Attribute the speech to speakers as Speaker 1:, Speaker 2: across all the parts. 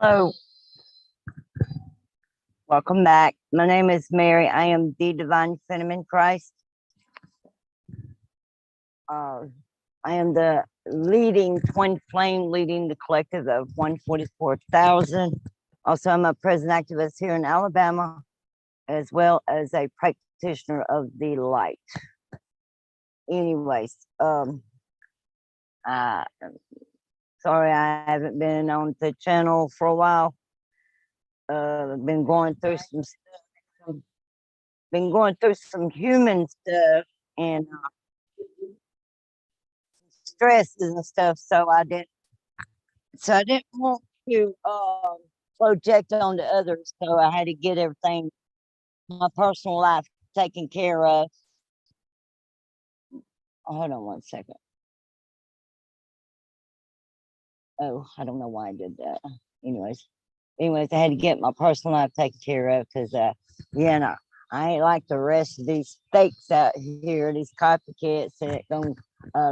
Speaker 1: Hello, welcome back. My name is Mary. I am the Divine Feminine Christ. Uh, I am the leading twin flame, leading the collective of 144,000. Also, I'm a present activist here in Alabama, as well as a practitioner of the light. Anyways, uh, sorry I haven't been on the channel for a while. Been going through some human stuff and stresses and stuff. So I didn't want to project onto others. So I had to get everything, my personal life, taken care of. Oh, hold on one second. Oh, I don't know why I did that. Anyways, I had to get my personal life taken care of because, yeah, no, I ain't like the rest of these fakes out here, these copycats that don't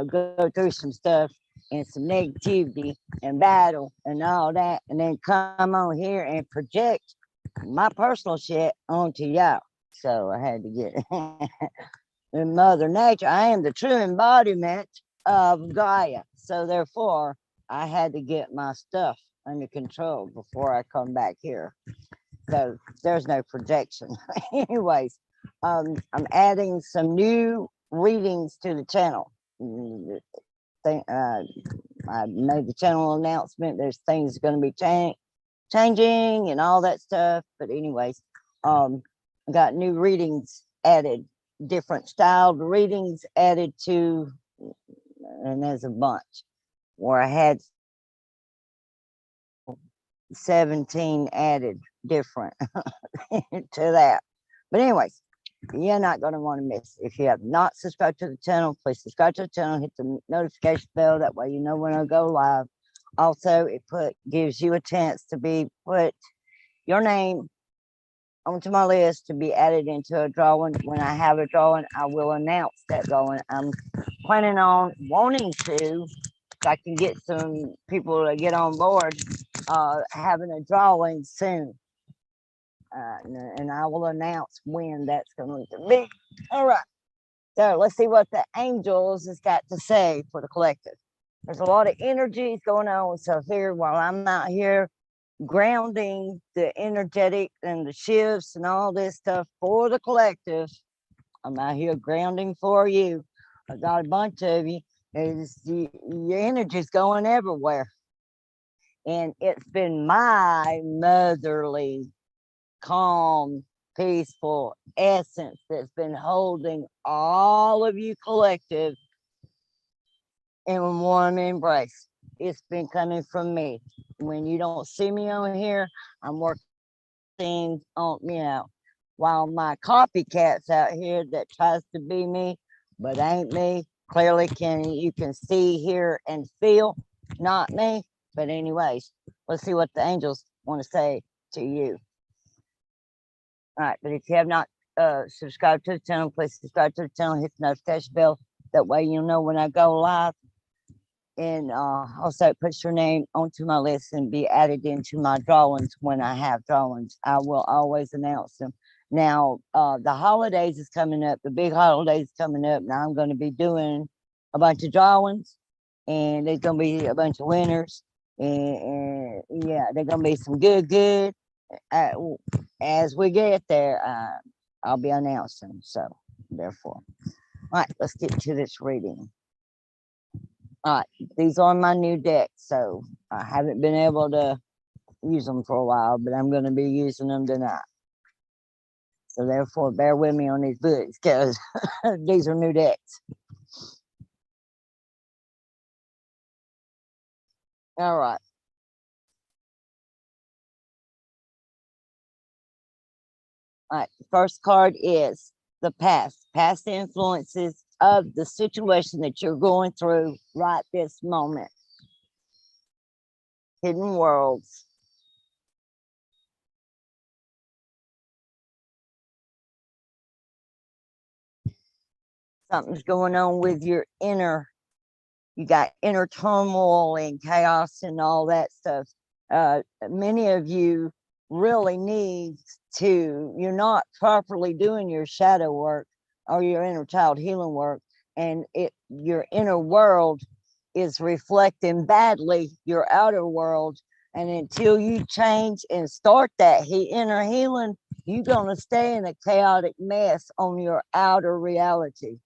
Speaker 1: go through some stuff and some negativity and battle and all that, and then come on here and project my personal shit onto y'all. So I had to get in Mother Nature. I am the true embodiment of Gaia. So therefore, I had to get my stuff under control before I come back here. So there's no projection. Anyways, I'm adding some new readings to the channel. I made the channel announcement. There's things going to be changing and all that stuff. But anyways, I got new readings added, different styled readings added to, and there's a bunch where I had 17 added different to that. But anyways, you're not going to want to miss. If you have not subscribed to the channel, please subscribe to the channel, hit the notification bell. That way you know when I go live. Also, it gives you a chance to put your name onto my list to be added into a drawing. When I have a drawing, I will announce that drawing. I'm planning on wanting to, if I can get some people to get on board, having a drawing soon. And I will announce when that's going to be. All right. So let's see what the angels has got to say for the collective. There's a lot of energies going on. So here, while I'm out here grounding the energetic and the shifts and all this stuff for the collective, I'm out here grounding for you. I got a bunch of you. Your energy's going everywhere. And it's been my motherly, calm, peaceful essence that's been holding all of you collective in a warm embrace. It's been coming from me. When you don't see me on here, I'm working things on, while my copycats out here that tries to be me, but ain't me, clearly you can see, hear, and feel, not me. But anyways, let's see what the angels want to say to you. All right, but if you have not subscribed to the channel, please subscribe to the channel, hit the notification bell. That way you'll know when I go live. And also it puts your name onto my list and be added into my drawings when I have drawings. I will always announce them. Now, the holidays is coming up, the big holidays coming up. Now I'm going to be doing a bunch of drawings, and there's going to be a bunch of winners. And yeah, there's going to be some good. As we get there, I'll be announcing. So therefore, all right, let's get to this reading. All right, these are my new decks, so I haven't been able to use them for a while, but I'm going to be using them tonight. So therefore, bear with me on these books because these are new decks. All right. All right, the first card is the past influences of the situation that you're going through right this moment. Hidden worlds. Something's going on with your inner you got inner turmoil and chaos and all that stuff. Many of you really need to, you're not properly doing your shadow work or your inner child healing work, and your inner world is reflecting badly your outer world. And until you change and start that inner healing, you're going to stay in a chaotic mess on your outer reality.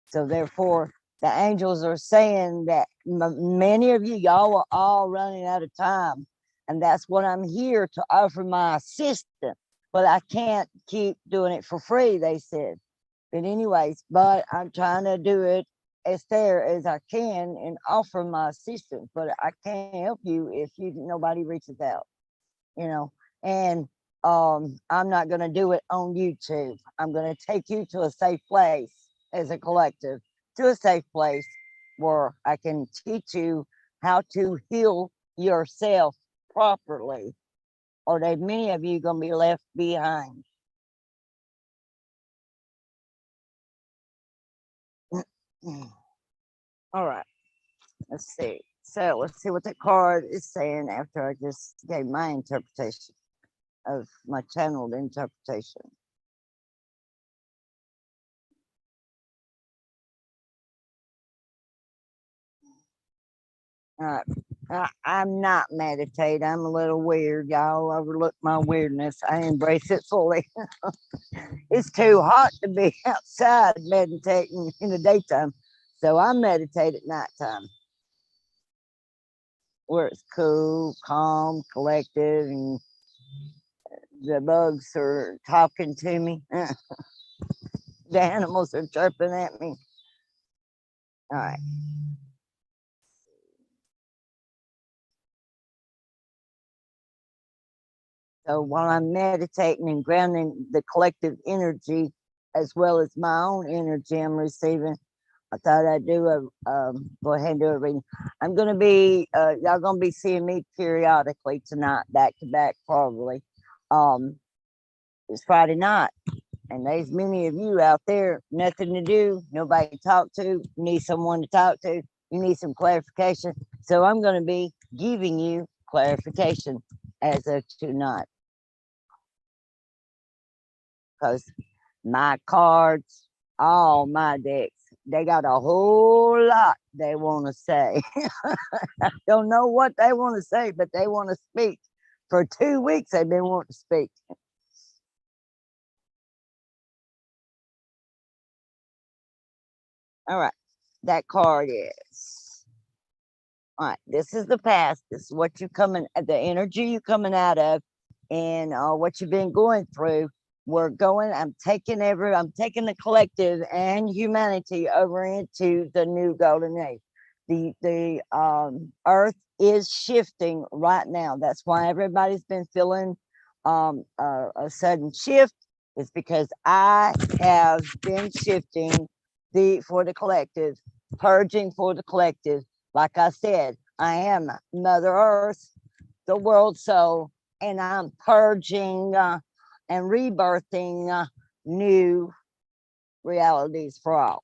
Speaker 1: So therefore, the angels are saying that many of you, y'all are all running out of time. And that's what I'm here to offer my assistance. But I can't keep doing it for free, they said. But anyways, but I'm trying to do it as fair as I can and offer my assistance. But I can't help you if nobody reaches out, you know. And I'm not going to do it on YouTube. I'm going to take you to a safe place as a collective, to a safe place where I can teach you how to heal yourself properly, or that many of you going to be left behind. All right, let's see. So let's see what the card is saying after I just gave my interpretation of my channeled interpretation. All right. I'm not meditating. I'm a little weird. Y'all overlook my weirdness. I embrace it fully. It's too hot to be outside meditating in the daytime. So I meditate at nighttime where it's cool, calm, collective, and the bugs are talking to me. The animals are chirping at me. All right. So while I'm meditating and grounding the collective energy as well as my own energy I'm receiving, I thought I'd do go ahead and do a reading. I'm going to be, y'all going to be seeing me periodically tonight, back to back probably. It's Friday night, and there's many of you out there, nothing to do, nobody to talk to, you need someone to talk to, you need some clarification. So I'm going to be giving you clarification as of tonight. Because my cards, all my decks, they got a whole lot they want to say. I don't know what they want to say, but they want to speak. For 2 weeks, they've been wanting to speak. All right, that card is. All right, this is the past. This is what you coming, the energy you coming out of, and what you've been going through. I'm taking the collective and humanity over into the new golden age. The earth is shifting right now. That's why everybody's been feeling a sudden shift. It's because I have been shifting for the collective, purging for the collective. Like I said, I am Mother Earth, the world soul, and I'm purging and rebirthing new realities for all.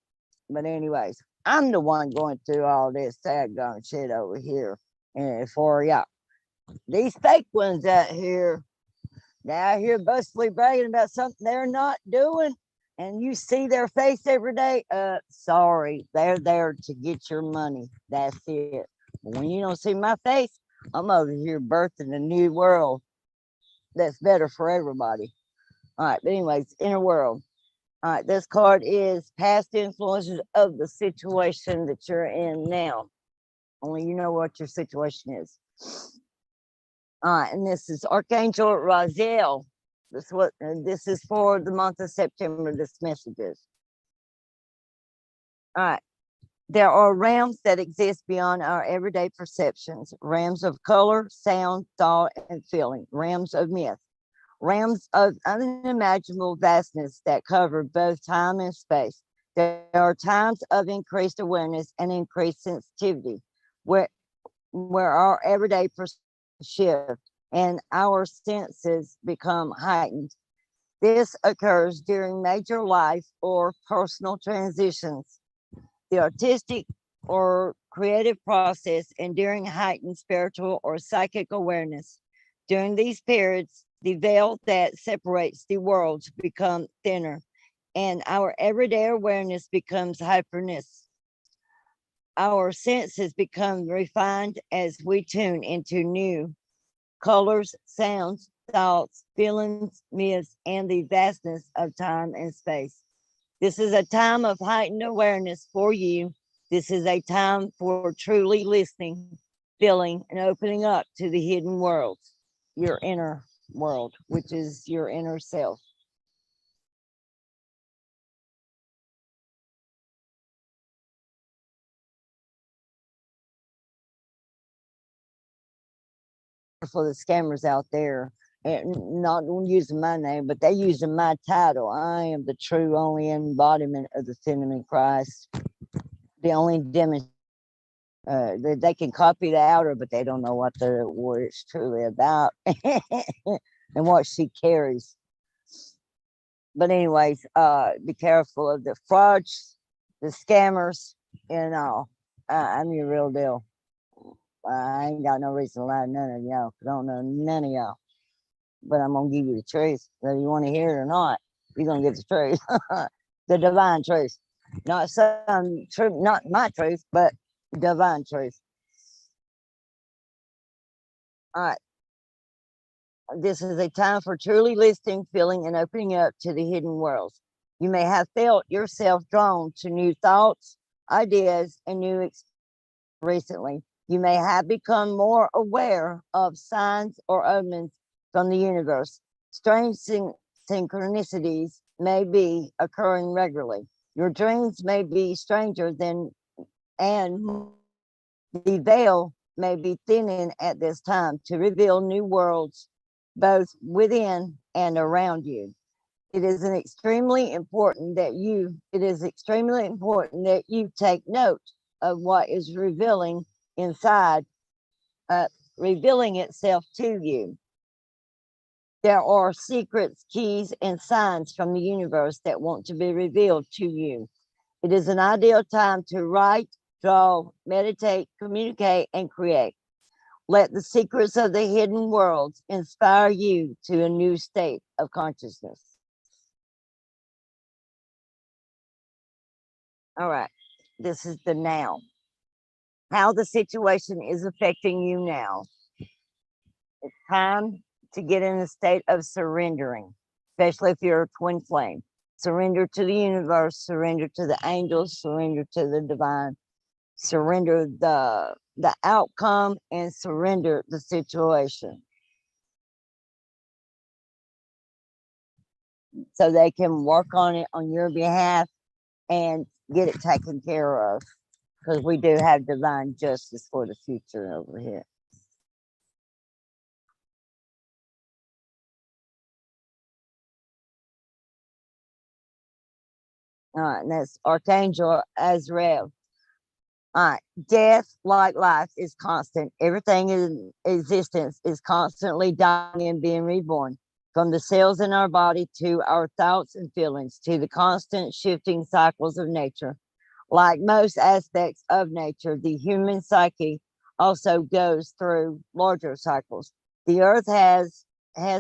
Speaker 1: But anyways, I'm the one going through all this daggone shit over here. And for y'all, these fake ones out here, they're out here bustily bragging about something they're not doing. And you see their face every day. Sorry, they're there to get your money. That's it. When you don't see my face, I'm over here birthing a new world that's better for everybody. All right, but anyways, inner world. All right, this card is past influences of the situation that you're in now. Only you know what your situation is. All right, and this is Archangel Raziel. This is for the month of September. This message is. All right. There are realms that exist beyond our everyday perceptions, realms of color, sound, thought, and feeling, realms of myth, realms of unimaginable vastness that cover both time and space. There are times of increased awareness and increased sensitivity where our everyday perceptions shift and our senses become heightened. This occurs during major life or personal transitions. The artistic or creative process and during heightened spiritual or psychic awareness. During these periods, the veil that separates the worlds becomes thinner and our everyday awareness becomes hyperness. Our senses become refined as we tune into new colors, sounds, thoughts, feelings, myths, and the vastness of time and space. This is a time of heightened awareness for you. This is a time for truly listening, feeling, and opening up to the hidden worlds, your inner world, which is your inner self. For the scammers out there, and not using my name, but they using my title. I am the true only embodiment of the cinnamon Christ, the only demonstration. They can copy the outer, but they don't know what it's truly about and what she carries. But anyways, be careful of the frauds, the scammers, and all. I'm your real deal. I ain't got no reason to lie to none of y'all. I don't know none of y'all. But I'm gonna give you the truth, whether you want to hear it or not. You're gonna get the truth, the divine truth, not some truth, not my truth, but divine truth. All right, this is a time for truly listening, feeling, and opening up to the hidden worlds. You may have felt yourself drawn to new thoughts, ideas, and new experiences recently. You may have become more aware of signs or omens from the universe. Strange synchronicities may be occurring regularly. Your dreams may be stranger than, and the veil may be thinning at this time to reveal new worlds both within and around you. It is extremely important that you take note of what is inside, uh, revealing itself to you. There are secrets, keys, and signs from the universe that want to be revealed to you. It is an ideal time to write, draw, meditate, communicate, and create. Let the secrets of the hidden worlds inspire you to a new state of consciousness. All right, this is the now. How the situation is affecting you now. It's time to get in a state of surrendering, especially if you're a twin flame. Surrender to the universe, surrender to the angels, surrender to the divine, surrender the outcome, and surrender the situation so they can work on it on your behalf and get it taken care of, because we do have divine justice for the future over here. All right, and that's Archangel Azrael. All right, death, like life, is constant. Everything in existence is constantly dying and being reborn, from the cells in our body to our thoughts and feelings to the constant shifting cycles of nature. Like most aspects of nature, the human psyche also goes through larger cycles. The earth has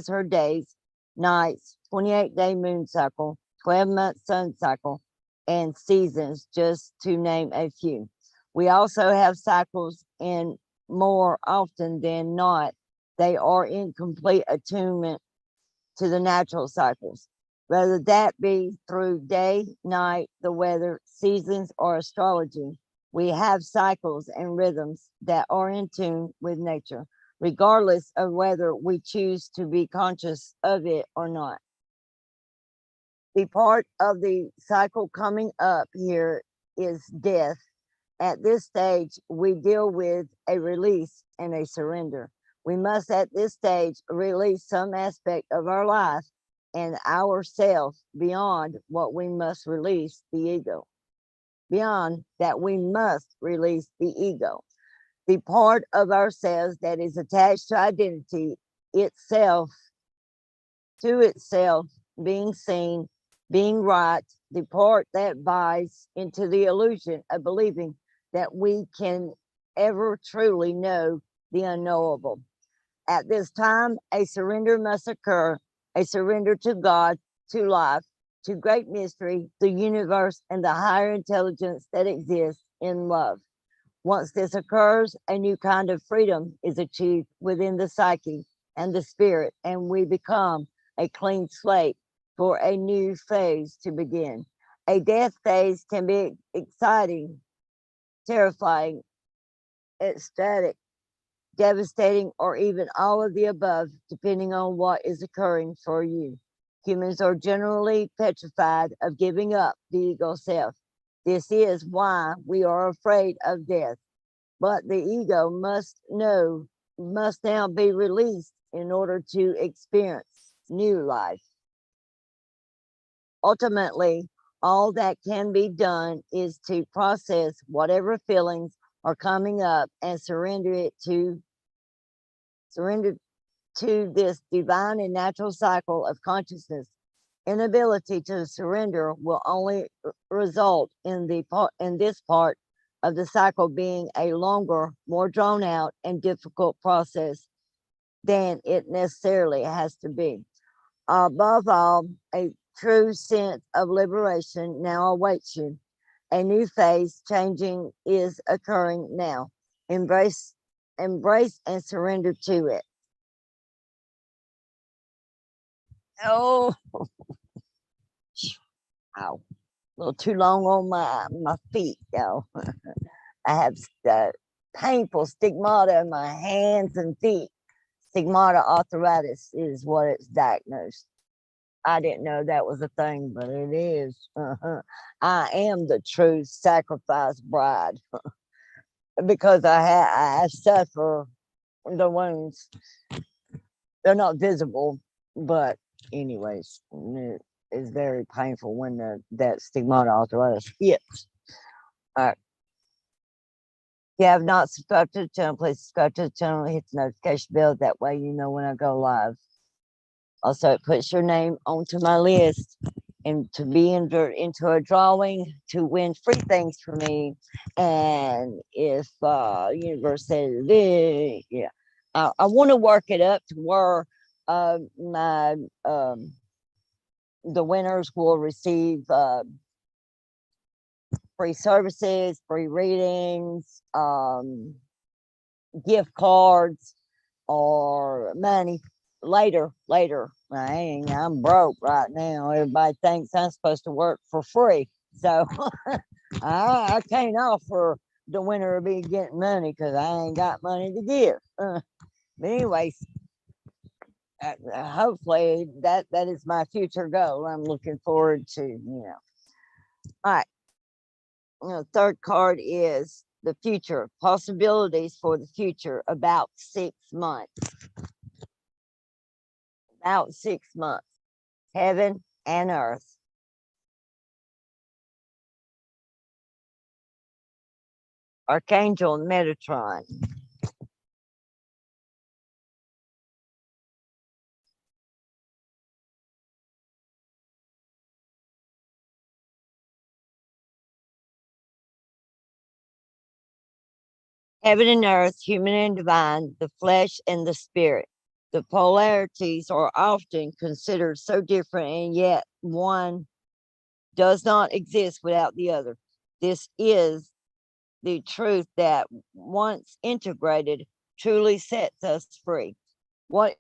Speaker 1: her days, nights, 28-day moon cycle, 12-month sun cycle, and seasons, just to name a few. We also have cycles, and more often than not, they are in complete attunement to the natural cycles, whether that be through day, night, the weather, seasons, or astrology. We have cycles and rhythms that are in tune with nature, regardless of whether we choose to be conscious of it or not. The part of the cycle coming up here is death. At this stage, we deal with a release and a surrender. We must, at this stage, release some aspect of our life and ourselves beyond what we must release the ego. Beyond that, we must release the ego, the part of ourselves that is attached to identity itself, to itself, being seen, being right, the part that buys into the illusion of believing that we can ever truly know the unknowable. At this time, a surrender must occur, a surrender to God, to life, to great mystery, the universe, and the higher intelligence that exists in love. Once this occurs, a new kind of freedom is achieved within the psyche and the spirit, and we become a clean slate for a new phase to begin. A death phase can be exciting, terrifying, ecstatic, devastating, or even all of the above, depending on what is occurring for you. Humans are generally petrified of giving up the ego self. This is why we are afraid of death. But the ego must now be released in order to experience new life. Ultimately, all that can be done is to process whatever feelings are coming up and surrender to this divine and natural cycle of consciousness. Inability to surrender will only result in this part of the cycle being a longer, more drawn out, and difficult process than it necessarily has to be. Above all, a true sense of liberation now awaits you. A new phase changing is occurring now. Embrace, embrace and surrender to it. Oh, ow. A little too long on my feet, though. I have painful stigmata in my hands and feet. Stigmata arthritis is what it's diagnosed. I didn't know that was a thing, but it is. I am the true sacrifice bride because I suffer the wounds. They're not visible, but anyways, it is very painful when that stigmata arthritis hits. All right. If you have not subscribed to the channel, please subscribe to the channel and hit the notification bell. That way you know when I go live. Also, it puts your name onto my list and to be entered into a drawing to win free things for me. And if universe says, yeah, I want to work it up to where my the winners will receive free services, free readings, gift cards, or money later. I'm broke right now. Everybody thinks I'm supposed to work for free. So I can't offer the winner to be getting money because I ain't got money to give. But anyways, hopefully that is my future goal. I'm looking forward to, All right. Third card is the future, possibilities for the future, about 6 months. About 6 months. Heaven and earth. Archangel Metatron. Heaven and earth, human and divine, the flesh and the spirit. The polarities are often considered so different, and yet one does not exist without the other. This is the truth that, once integrated, truly sets us free. What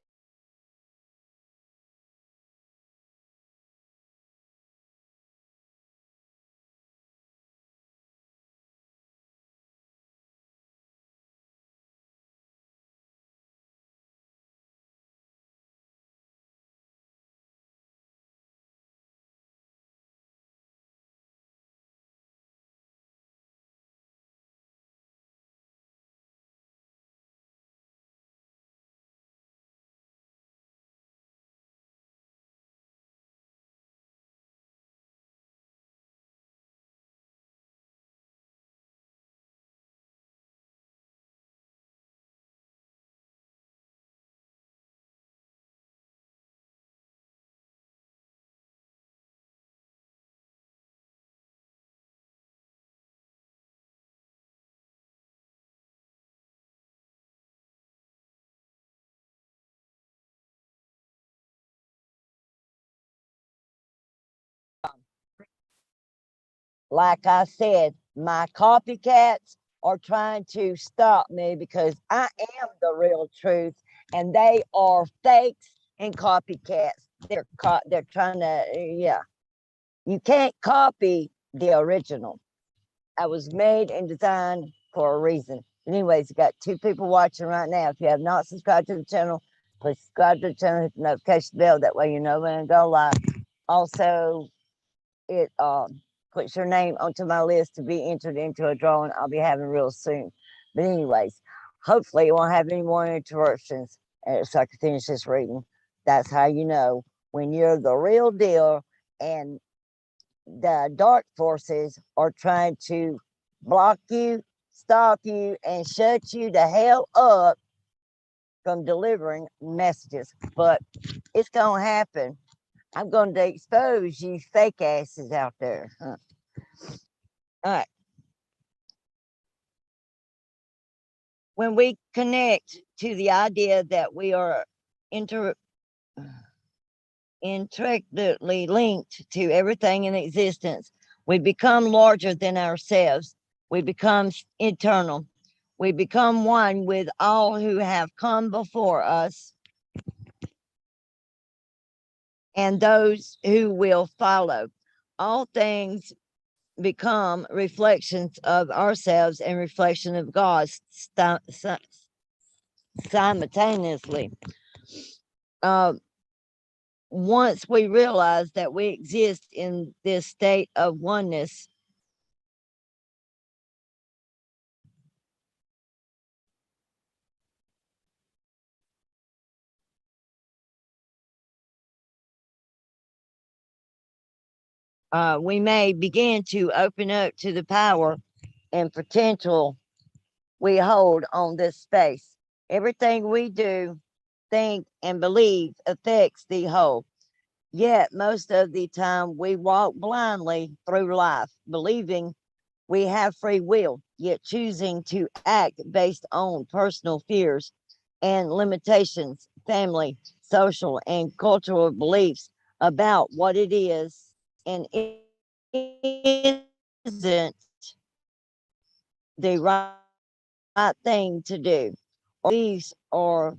Speaker 1: Like I said, my copycats are trying to stop me because I am the real truth, and they are fakes and copycats. They're trying to, yeah. You can't copy the original. I was made and designed for a reason. Anyways, you got 2 people watching right now. If you have not subscribed to the channel, please subscribe to the channel, hit the notification bell. That way you know when I go live. Also, it puts your name onto my list to be entered into a drawing I'll be having real soon. But anyways, hopefully it won't have any more interruptions so I can finish this reading. That's how you know when you're the real deal and the dark forces are trying to block you, stop you, and shut you the hell up from delivering messages. But it's gonna happen. I'm going to expose you fake asses out there. Huh. All right. When we connect to the idea that we are intricately linked to everything in existence, we become larger than ourselves. We become eternal. We become one with all who have come before us and those who will follow. All things become reflections of ourselves and reflection of God simultaneously. Uh, Once we realize that we exist in this state of oneness, we may begin to open up to the power and potential we hold on this space. Everything we do, think, and believe affects the whole. Yet, most of the time, we walk blindly through life, believing we have free will, yet choosing to act based on personal fears and limitations, family, social, and cultural beliefs about what it is and isn't the right thing to do. These are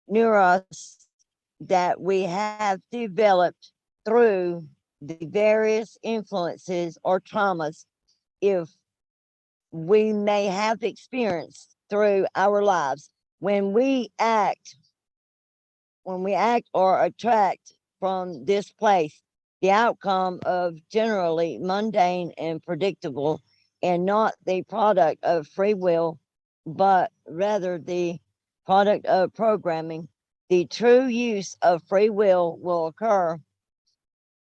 Speaker 1: neurons that we have developed through the various influences or traumas if we may have experienced through our lives. When we act or attract from this place, the outcome of generally mundane and predictable, and not the product of free will, but rather the product of programming. The true use of free will occur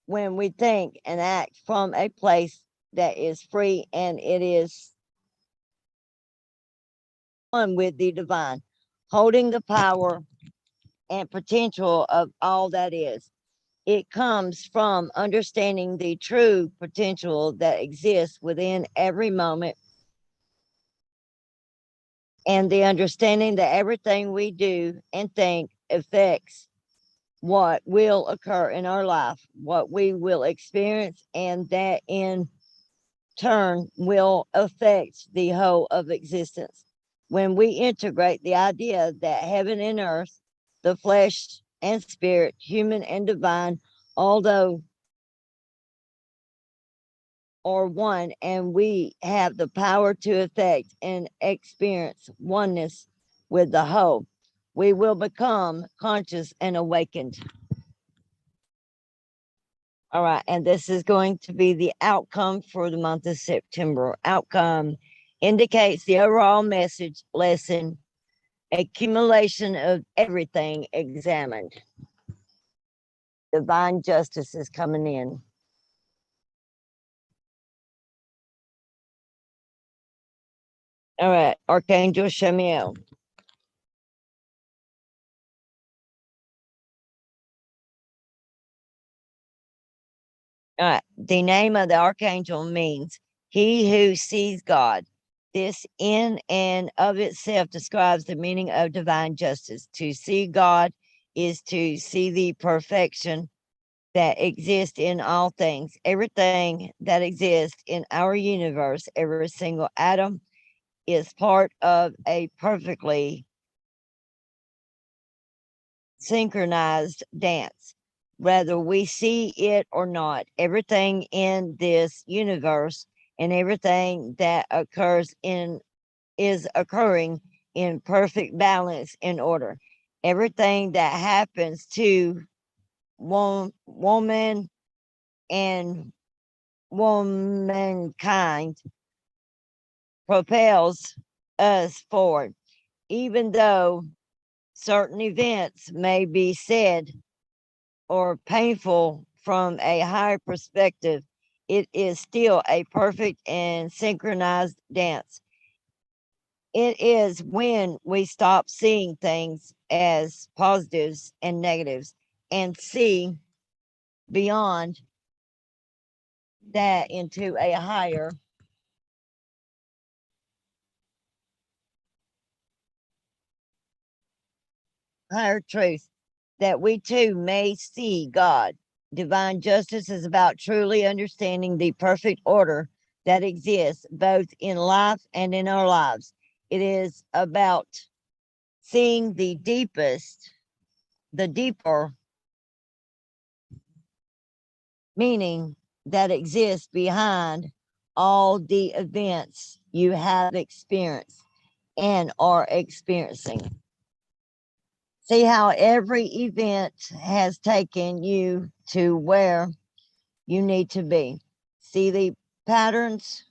Speaker 1: when we think and act from a place that is free, and it is one with the divine, holding the power and potential of all that is. It comes from understanding the true potential that exists within every moment, and the understanding that everything we do and think affects what will occur in our life, what we will experience, and that in turn will affect the whole of existence. When we integrate the idea that heaven and earth, the flesh and spirit, human and divine, although are one, and we have the power to affect and experience oneness with the whole, we will become conscious and awakened. All right, and this is going to be the outcome for the month of September. Outcome indicates the overall message, lesson, accumulation of everything examined. Divine justice is coming in. All right, Archangel Shamiel. All right, the name of the archangel means he who sees God. This in and of itself describes the meaning of divine justice. To see God is to see the perfection that exist in all things. Everything that exists in our universe, every single atom, is part of a perfectly synchronized dance. Whether we see it or not, everything in this universe and everything that occurs in is occurring in perfect balance and order. Everything that happens to woman and womankind propels us forward, even though certain events may be said or painful from a higher perspective. It is still a perfect and synchronized dance. It is when we stop seeing things as positives and negatives and see beyond that into a higher truth, that we too may see God. Divine justice is about truly understanding the perfect order that exists both in life and in our lives. It is about seeing the deeper meaning that exists behind all the events you have experienced and are experiencing. See how every event has taken you to where you need to be. See the patterns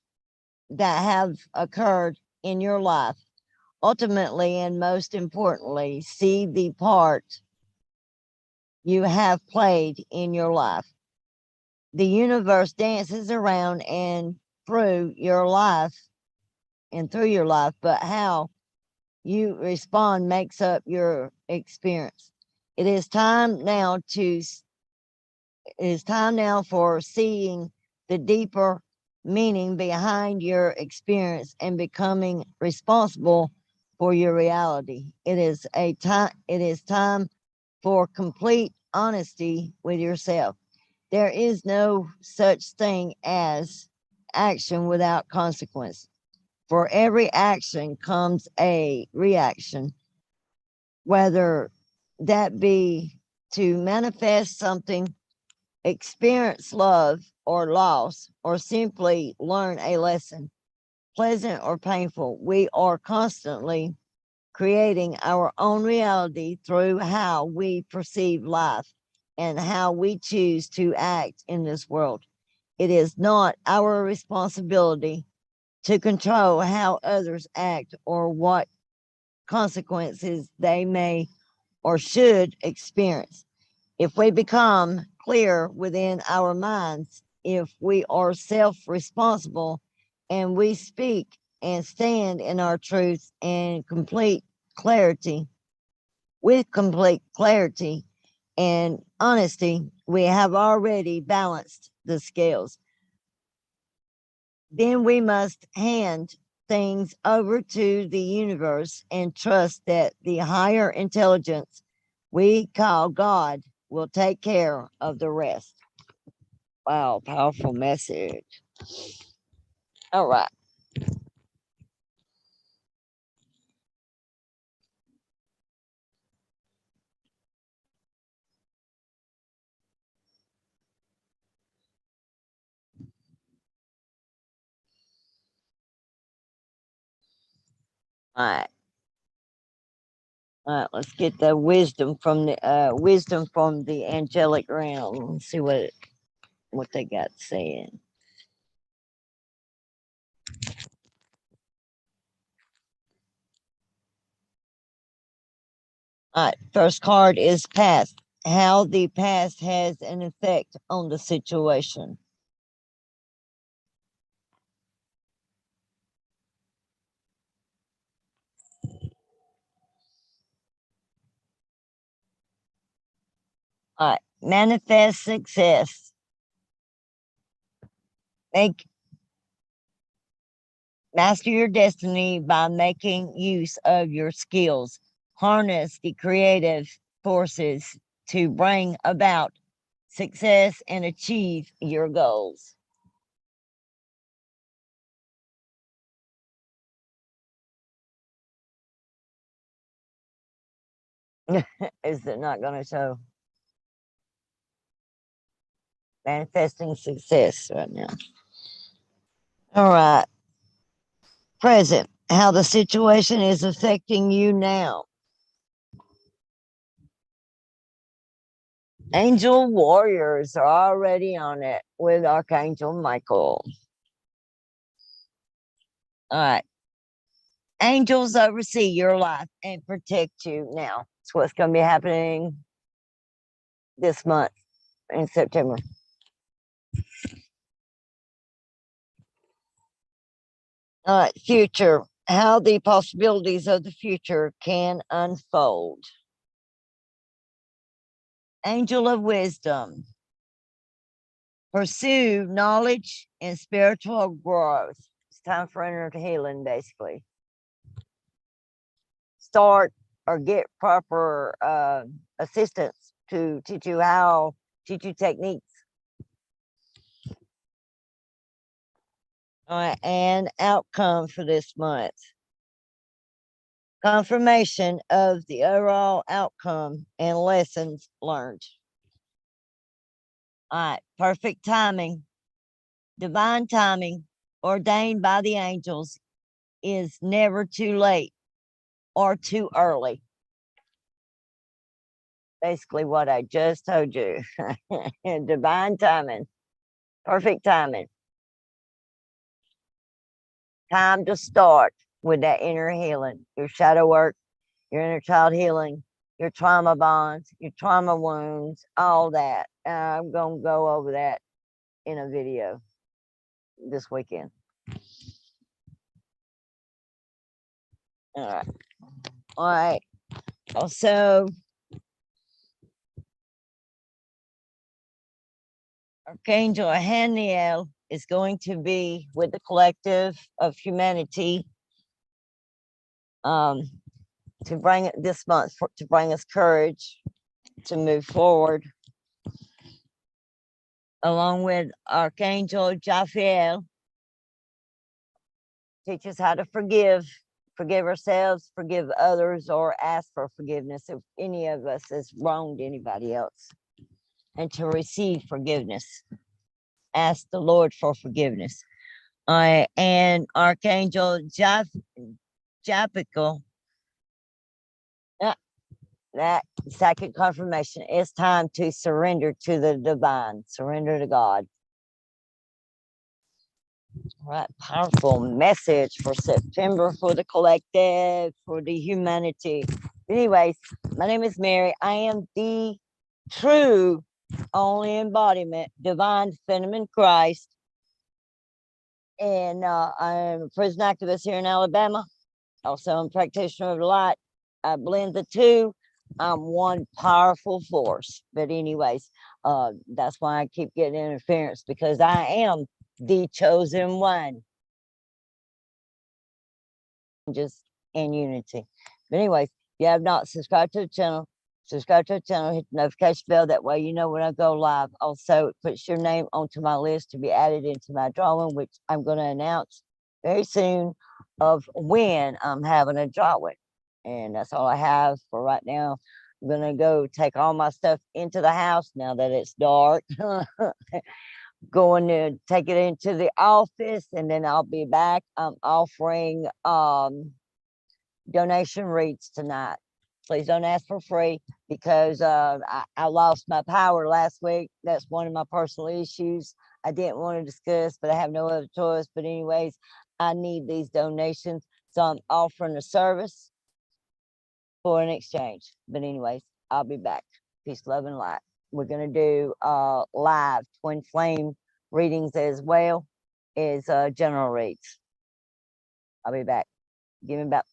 Speaker 1: that have occurred in your life. Ultimately, and most importantly, see the part you have played in your life. The universe dances around and through your life through your life, but how you respond makes up your experience. It is time now to it is time now for seeing the deeper meaning behind your experience and becoming responsible for your reality. It is time for complete honesty with yourself. There is no such thing as action without consequence. For every action comes a reaction, whether that be to manifest something, experience love or loss, or simply learn a lesson, pleasant or painful. We are constantly creating our own reality through how we perceive life and how we choose to act in this world. It is not our responsibility to control how others act or what consequences they may or should experience. If we become clear within our minds, if we are self responsible and we speak and stand in our truth and complete clarity, with complete clarity and honesty, we have already balanced the scales. Then we must hand things over to the universe and trust that the higher intelligence we call God will take care of the rest. Wow, powerful message. All right. All right. All right, let's get the wisdom from the angelic realm. Let's see what they got saying. All right, first card is past. How the past has an effect on the situation. All right, manifest success. Make Master your destiny by making use of your skills. Harness the creative forces to bring about success, and achieve your goals. Is it not going to show? Manifesting success right now. All right. Present. How the situation is affecting you now. Angel warriors are already on it with Archangel Michael. All right. Angels oversee your life and protect you now. It's what's going to be happening this month in September. All right. Future. How the possibilities of the future can unfold. Angel of wisdom. Pursue knowledge and spiritual growth. It's time for inner healing, basically. Start or get proper assistance to teach you techniques. All right, and outcome for this month. Confirmation of the overall outcome and lessons learned. All right, perfect timing. Divine timing ordained by the angels is never too late or too early. Basically what I just told you. Divine timing, perfect timing. Time to start with that inner healing, your shadow work, your inner child healing, your trauma bonds, your trauma wounds, all that. I'm going to go over that in a video this weekend. All right. All right. Also, Archangel Haniel is going to be with the collective of humanity to bring it this month, to bring us courage to move forward, along with Archangel Jophiel. Teach us how to forgive ourselves, forgive others, or ask for forgiveness if any of us has wronged anybody else, and to receive forgiveness. Ask the Lord for forgiveness. And Archangel Jophiel, that second confirmation, it's time to surrender to the divine, surrender to God. All right, powerful message for September for the collective, for the humanity. Anyways, my name is Mary. I am the true only embodiment, divine feminine Christ. And I am a prison activist here in Alabama. Also, I'm a practitioner of the light. I blend the two. I'm one powerful force. But anyways, that's why I keep getting interference, because I am the chosen one. Just in unity. But anyways, if you have not subscribed to the channel, subscribe to the channel, hit the notification bell. That way you know when I go live. Also, it puts your name onto my list to be added into my drawing, which I'm going to announce very soon of when I'm having a drawing. And that's all I have for right now. I'm going to go take all my stuff into the house now that it's dark. Going to take it into the office, and then I'll be back. I'm offering donation reads tonight. Please don't ask for free, because I lost my power last week. That's one of my personal issues I didn't want to discuss, but I have no other choice. But anyways, I need these donations, so I'm offering a service for an exchange. But anyways, I'll be back. Peace, love, and light. We're gonna do live twin flame readings as well as general reads. I'll be back. Give me about